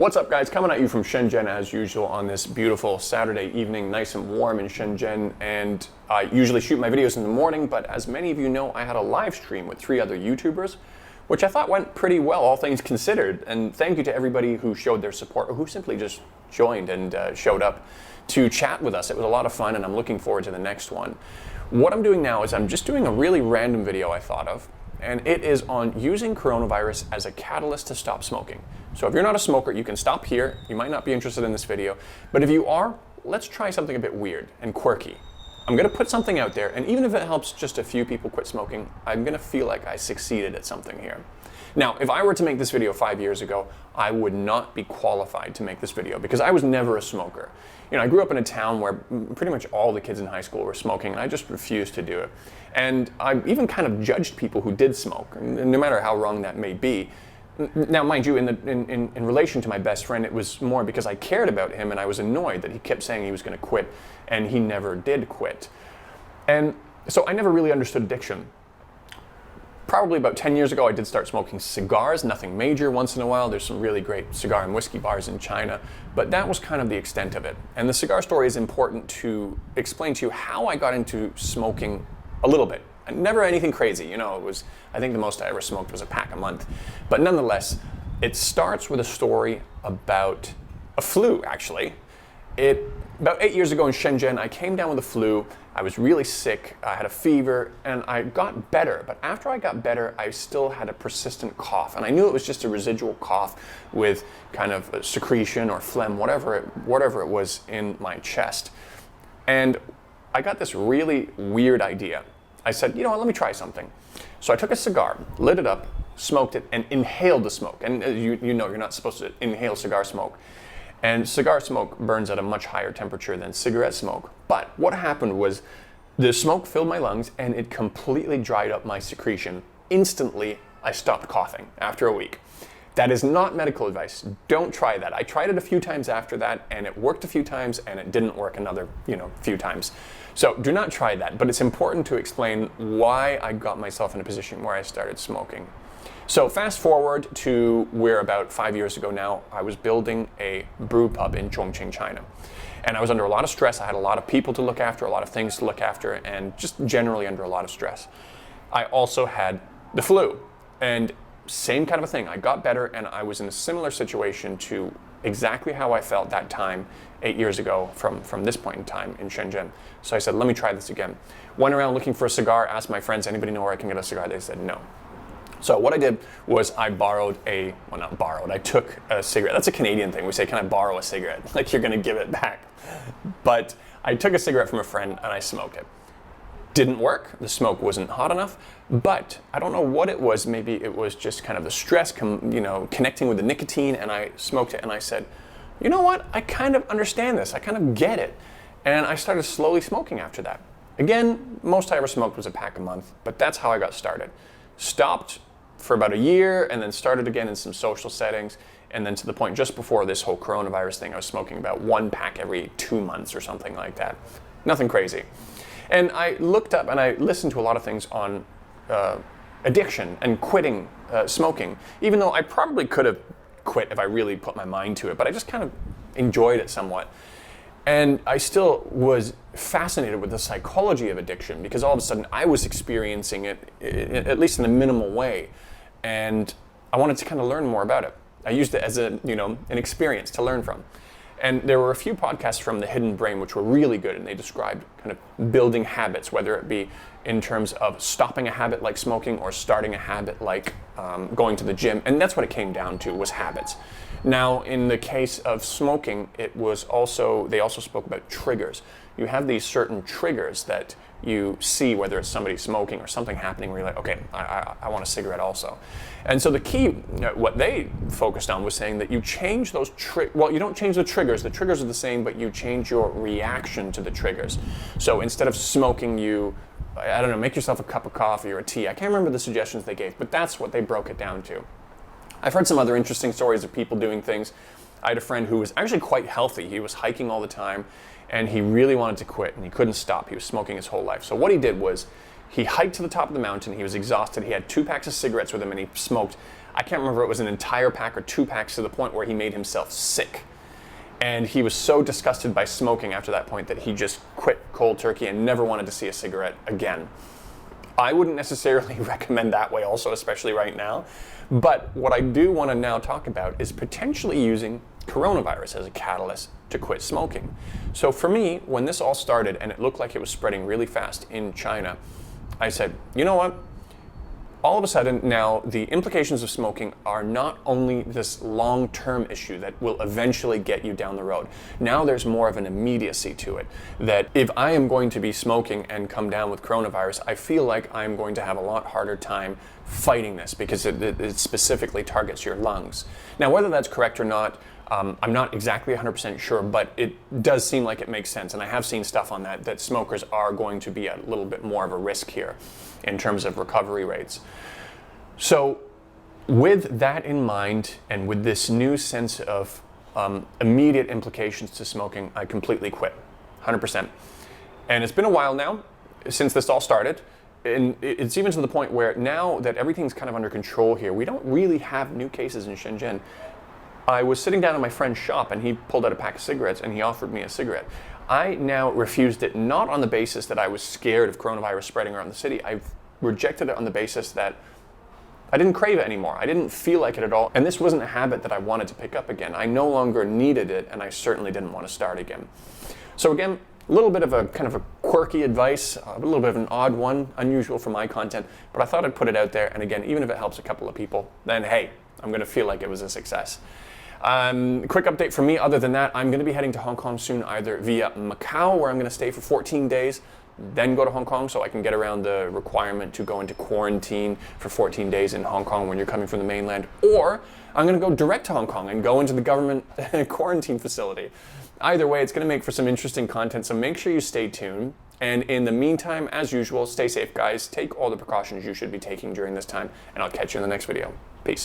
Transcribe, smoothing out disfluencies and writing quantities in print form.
What's up, guys? Coming at you from Shenzhen as usual on this beautiful Saturday evening, nice and warm in Shenzhen. And I usually shoot my videos in the morning, but as many of you know, I had a live stream with 3 other YouTubers, which I thought went pretty well, all things considered. And thank you to everybody who showed their support or who simply just joined and showed up to chat with us. It was a lot of fun, and I'm looking forward to the next one. What I'm doing now is I'm just doing a really random video I thought of, and it is on using coronavirus as a catalyst to stop smoking. So if you're not a smoker, you can stop here. You might not be interested in this video, but if you are, let's try something a bit weird and quirky. I'm gonna put something out there, and even if it helps just a few people quit smoking, I'm gonna feel like I succeeded at something here. Now, if I were to make this video 5 years ago, I would not be qualified to make this video because I was never a smoker. You know, I grew up in a town where pretty much all the kids in high school were smoking, and I just refused to do it. And I even kind of judged people who did smoke, no matter how wrong that may be. Now, mind you, in relation to my best friend, it was more because I cared about him and I was annoyed that he kept saying he was going to quit, and he never did quit. And so I never really understood addiction. Probably about 10 years ago, I did start smoking cigars, nothing major. Once in a while, there's some really great cigar and whiskey bars in China, but that was kind of the extent of it. And the cigar story is important to explain to you how I got into smoking a little bit. Never anything crazy, you know, I think the most I ever smoked was a pack a month. But nonetheless, it starts with a story about a flu, actually. About 8 years ago in Shenzhen, I came down with a flu. I was really sick, I had a fever, and I got better. But after I got better, I still had a persistent cough. And I knew it was just a residual cough with kind of a secretion or phlegm, whatever it was in my chest. And I got this really weird idea. I said, you know what, let me try something. So I took a cigar, lit it up, smoked it, and inhaled the smoke. And you know you're not supposed to inhale cigar smoke. And cigar smoke burns at a much higher temperature than cigarette smoke. But what happened was the smoke filled my lungs and it completely dried up my secretion. Instantly, I stopped coughing after a week. That is not medical advice. Don't try that. I tried it a few times after that, and it worked a few times, and it didn't work another, few times. So do not try that, but it's important to explain why I got myself in a position where I started smoking. So fast forward to where about 5 years ago now, I was building a brew pub in Chongqing, China. And I was under a lot of stress. I had a lot of people to look after, a lot of things to look after, and just generally under a lot of stress. I also had the flu, and same kind of a thing. I got better, and I was in a similar situation to exactly how I felt that time 8 years ago from this point in time in Shenzhen. So I said, let me try this again. Went around looking for a cigar, asked my friends, anybody know where I can get a cigar? They said no. So what I did was I took a cigarette. That's a Canadian thing. We say, can I borrow a cigarette? Like you're gonna give it back. But I took a cigarette from a friend and I smoked it. Didn't work, the smoke wasn't hot enough, but I don't know what it was. Maybe it was just kind of the stress, connecting with the nicotine, and I smoked it and I said, you know what, I kind of understand this, I kind of get it. And I started slowly smoking after that. Again, most I ever smoked was a pack a month, but that's how I got started. Stopped for about a year and then started again in some social settings, and then to the point just before this whole coronavirus thing, I was smoking about 1 pack every 2 months or something like that. Nothing crazy. And I looked up and I listened to a lot of things on addiction and quitting smoking, even though I probably could have quit if I really put my mind to it, but I just kind of enjoyed it somewhat. And I still was fascinated with the psychology of addiction because all of a sudden I was experiencing it, at least in a minimal way, and I wanted to kind of learn more about it. I used it as an experience to learn from. And there were a few podcasts from The Hidden Brain which were really good, and they described kind of building habits, whether it be in terms of stopping a habit like smoking or starting a habit like going to the gym. And that's what it came down to, was habits. Now, in the case of smoking, they also spoke about triggers. You have these certain triggers that you see, whether it's somebody smoking or something happening where you're like, okay, I want a cigarette also. And so the key, what they focused on was saying that you change those you don't change the triggers are the same, but you change your reaction to the triggers. So instead of smoking, make yourself a cup of coffee or a tea. I can't remember the suggestions they gave, but that's what they broke it down to. I've heard some other interesting stories of people doing things. I had a friend who was actually quite healthy. He was hiking all the time, and he really wanted to quit, and he couldn't stop. He was smoking his whole life. So what he did was he hiked to the top of the mountain. He was exhausted. He had 2 packs of cigarettes with him, and he smoked I can't remember if it was an entire pack or 2 packs, to the point where he made himself sick. And he was so disgusted by smoking after that point that he just quit cold turkey and never wanted to see a cigarette again. I wouldn't necessarily recommend that way also, especially right now. But what I do want to now talk about is potentially using coronavirus as a catalyst to quit smoking. So for me, when this all started and it looked like it was spreading really fast in China, I said, you know what? All of a sudden now the implications of smoking are not only this long-term issue that will eventually get you down the road. Now there's more of an immediacy to it, that if I am going to be smoking and come down with coronavirus, I feel like I'm going to have a lot harder time fighting this, because it specifically targets your lungs. Now, whether that's correct or not, I'm not exactly 100% sure, but it does seem like it makes sense. And I have seen stuff on that smokers are going to be a little bit more of a risk here in terms of recovery rates. So with that in mind, and with this new sense of immediate implications to smoking, I completely quit, 100%. And it's been a while now since this all started. And it's even to the point where now that everything's kind of under control here, we don't really have new cases in Shenzhen. I was sitting down in my friend's shop and he pulled out a pack of cigarettes and he offered me a cigarette. I now refused it, not on the basis that I was scared of coronavirus spreading around the city. I've rejected it on the basis that I didn't crave it anymore. I didn't feel like it at all. And this wasn't a habit that I wanted to pick up again. I no longer needed it, and I certainly didn't want to start again. So again, a little bit of a kind of a quirky advice, a little bit of an odd one, unusual for my content, but I thought I'd put it out there. And again, even if it helps a couple of people, then hey, I'm going to feel like it was a success. Quick update from me. Other than that, I'm going to be heading to Hong Kong soon, either via Macau, where I'm going to stay for 14 days, then go to Hong Kong so I can get around the requirement to go into quarantine for 14 days in Hong Kong when you're coming from the mainland, or I'm going to go direct to Hong Kong and go into the government quarantine facility. Either way, it's going to make for some interesting content, so make sure you stay tuned. And in the meantime, as usual, stay safe, guys. Take all the precautions you should be taking during this time, and I'll catch you in the next video. Peace.